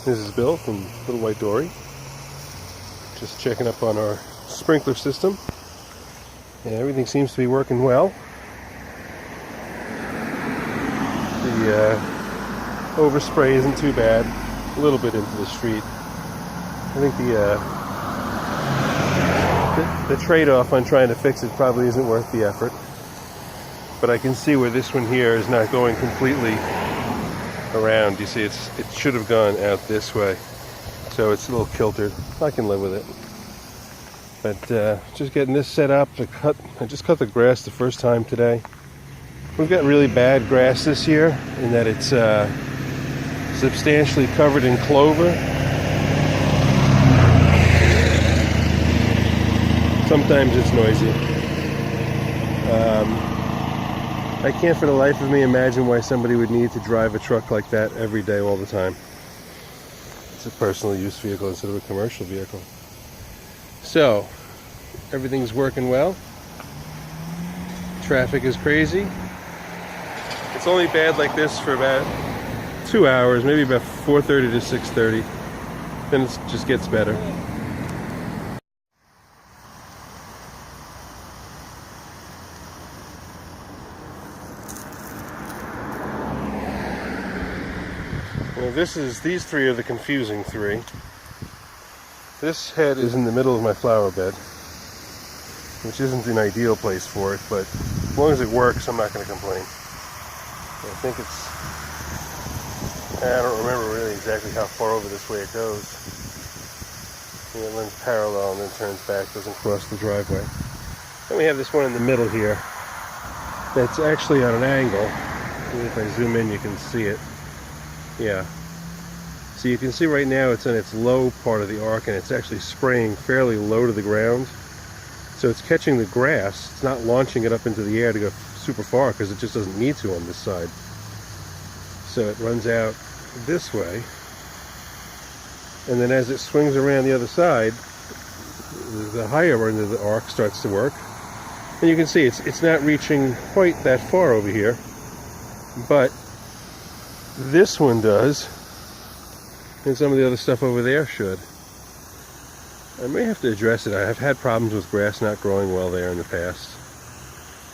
This is Bill from Little White Dory. Just checking up on our sprinkler system. Yeah, everything seems to be working well. The overspray isn't too bad. A little bit into the street. I think the trade-off on trying to fix it probably isn't worth the effort. But I can see where this one here is not going completely around. You see, it should have gone out this way, so it's a little kiltered. I can live with it. But just getting this set up to cut. I just cut the grass the first time today. We've got really bad grass this year in that it's substantially covered in clover. Sometimes it's noisy. I can't for the life of me imagine why somebody would need to drive a truck like that every day all the time. It's a personal use vehicle instead of a commercial vehicle. So, everything's working well. Traffic is crazy. It's only bad like this for about 2 hours, maybe about 4:30 to 6:30. Then it just gets better. Well, these three are the confusing three. This head is in the middle of my flower bed, which isn't an ideal place for it, but as long as it works, I'm not going to complain. I think I don't remember really exactly how far over this way it goes. It runs parallel and then turns back, doesn't cross the driveway. Then we have this one in the middle here that's actually on an angle. If I zoom in, you can see it. Yeah. So you can see right now it's in its low part of the arc, and it's actually spraying fairly low to the ground. So it's catching the grass. It's not launching it up into the air to go super far because it just doesn't need to on this side. So it runs out this way. And then as it swings around the other side, the higher end of the arc starts to work. And you can see it's not reaching quite that far over here. But this one does, and some of the other stuff over there should. I may have to address it. I have had problems with grass not growing well there in the past.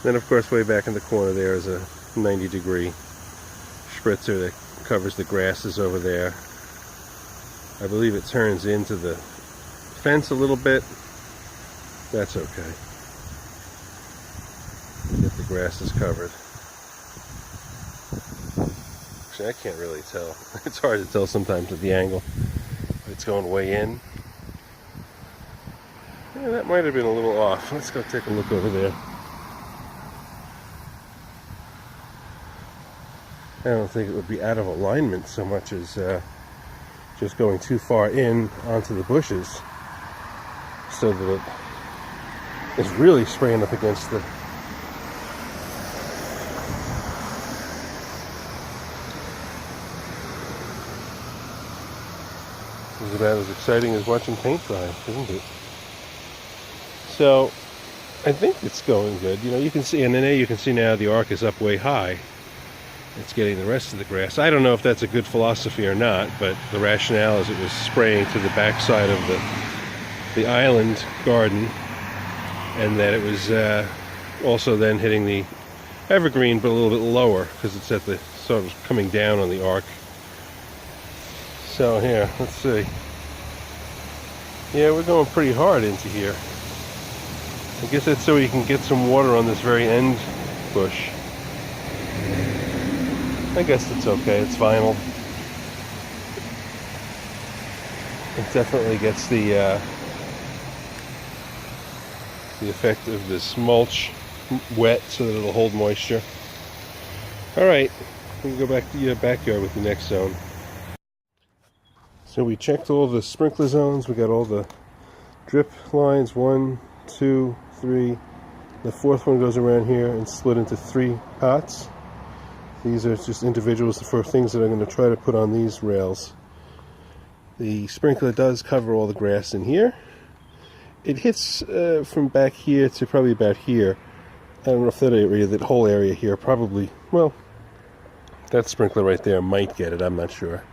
Then of course way back in the corner there is a 90-degree spritzer that covers the grasses over there. I believe it turns into the fence a little bit. That's okay. Get the grasses covered. Actually, I can't really tell. It's hard to tell sometimes with the angle. It's going way in. Yeah, that might have been a little off. Let's go take a look over there. I don't think it would be out of alignment so much as just going too far in onto the bushes, so that it's really spraying up against the It's about as exciting as watching paint dry, isn't it? So I think it's going good. You know, you can see, and then you can see now the arc is up way high. It's getting the rest of the grass. I don't know if that's a good philosophy or not, but the rationale is it was spraying to the backside of the island garden, and that it was also then hitting the evergreen, but a little bit lower because it's at the sort of coming down on the arc. So here, let's see. Yeah, we're going pretty hard into here. I guess that's so you can get some water on this very end bush. I guess it's okay, it's vinyl. It definitely gets the effect of this mulch wet so that it'll hold moisture. Alright, we can go back to your backyard with the next zone. So we checked all the sprinkler zones. We got all the drip lines, 1, 2, 3. The fourth one goes around here and split into 3 pots. These are just individuals for things that I'm going to try to put on these rails. The sprinkler does cover all the grass in here. It hits from back here to probably about here. I don't know if that area, that whole area here, probably, well, that sprinkler right there might get it, I'm not sure.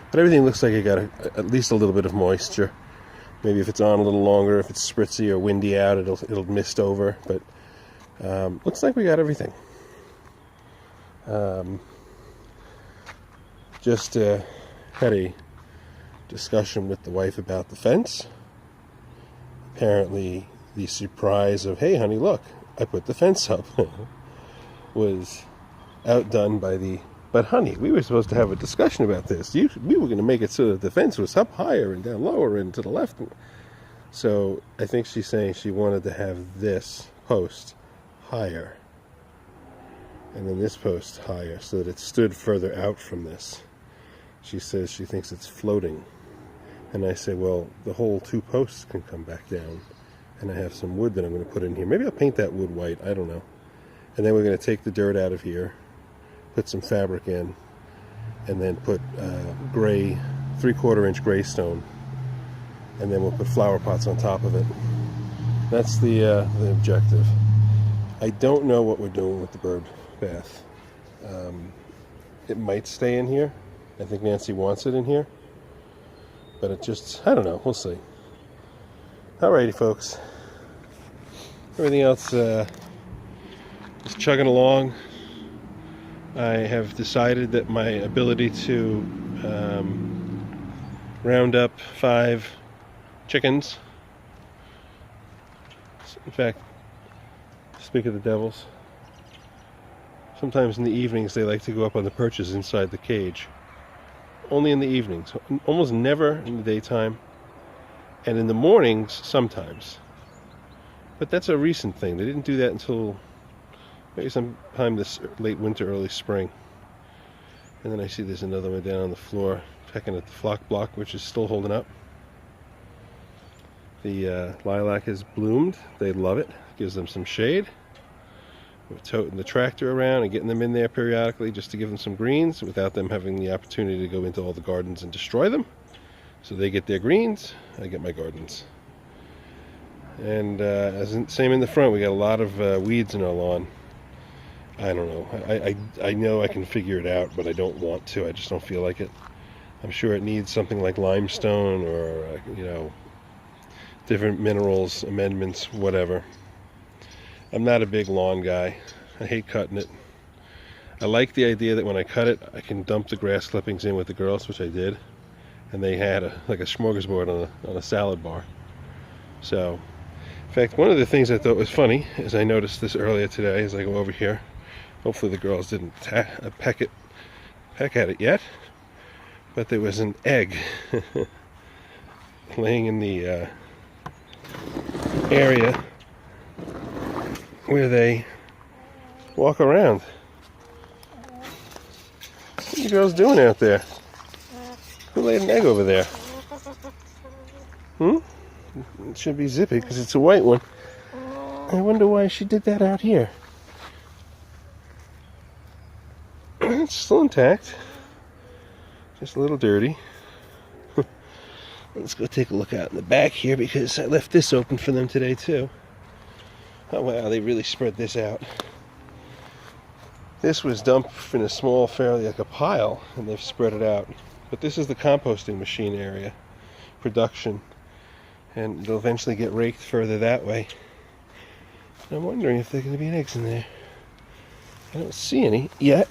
But But everything looks like it got at least a little bit of moisture. Maybe if it's on a little longer, if it's spritzy or windy out, it'll mist over. But looks like we got everything. Just had a discussion with the wife about the fence. Apparently, the surprise of, hey honey, look, I put the fence up, was outdone by the, but honey, we were supposed to have a discussion about this. We were going to make it so that the fence was up higher and down lower and to the left. So I think she's saying she wanted to have this post higher and then this post higher so that it stood further out from this. She says she thinks it's floating. And I say, well, the whole 2 posts can come back down. And I have some wood that I'm going to put in here. Maybe I'll paint that wood white. I don't know. And then we're going to take the dirt out of here, put some fabric in, and then put gray, 3/4 inch gray stone. And then we'll put flower pots on top of it. That's the objective. I don't know what we're doing with the bird bath. It might stay in here. I think Nancy wants it in here. But it just, I don't know. We'll see. Alrighty, folks. Everything else is chugging along. I have decided that my ability to round up 5 chickens. In fact, speak of the devils, sometimes in the evenings they like to go up on the perches inside the cage. Only in the evenings, almost never in the daytime, and in the mornings sometimes. But that's a recent thing. They didn't do that until maybe sometime this late winter, early spring. And then I see there's another one down on the floor pecking at the flock block, which is still holding up. The lilac has bloomed. They love it. Gives them some shade. We're toting the tractor around and getting them in there periodically just to give them some greens without them having the opportunity to go into all the gardens and destroy them. So they get their greens, I get my gardens. And same in the front, we got a lot of weeds in our lawn. I don't know. I know I can figure it out, but I don't want to. I just don't feel like it. I'm sure it needs something like limestone or, different minerals, amendments, whatever. I'm not a big lawn guy. I hate cutting it. I like the idea that when I cut it, I can dump the grass clippings in with the girls, which I did. And they had like a smorgasbord on a salad bar. So, in fact, one of the things I thought was funny is I noticed this earlier today as I go over here. Hopefully the girls didn't peck at it yet. But there was an egg laying in the area where they walk around. What are you girls doing out there? Who laid an egg over there? It should be Zippy because it's a white one. I wonder why she did that out here. It's still intact. Just a little dirty. Let's go take a look out in the back here because I left this open for them today too. Oh wow, they really spread this out. This was dumped in a small, fairly like a pile, and they've spread it out. But this is the composting machine area, production, and they'll eventually get raked further that way. And I'm wondering if there are going to be eggs in there. I don't see any yet.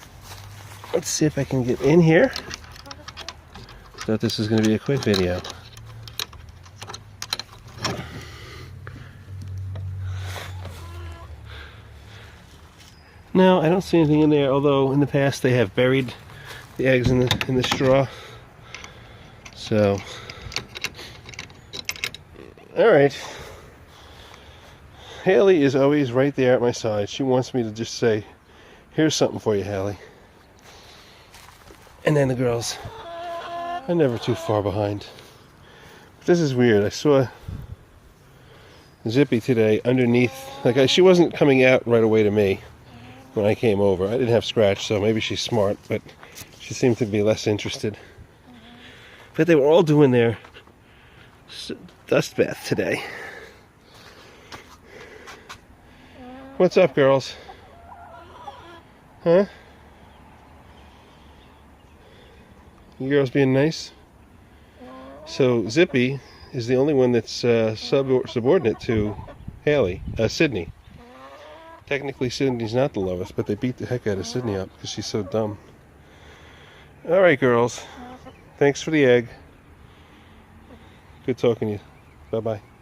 Let's see if I can get in here. Thought this was going to be a quick video. No, I don't see anything in there, although in the past they have buried the eggs in the straw. So, alright. Haley is always right there at my side. She wants me to just say, here's something for you, Haley. And then the girls are never too far behind. But this is weird. I saw Zippy today underneath. She wasn't coming out right away to me when I came over. I didn't have Scratch, so maybe she's smart, but she seemed to be less interested. But they were all doing their dust bath today. What's up, girls? Huh? You girls being nice? So Zippy is the only one that's subordinate to Sydney. Technically, Sydney's not the lowest, but they beat the heck out of Sydney up because she's so dumb. All right, girls. Thanks for the egg. Good talking to you. Bye-bye.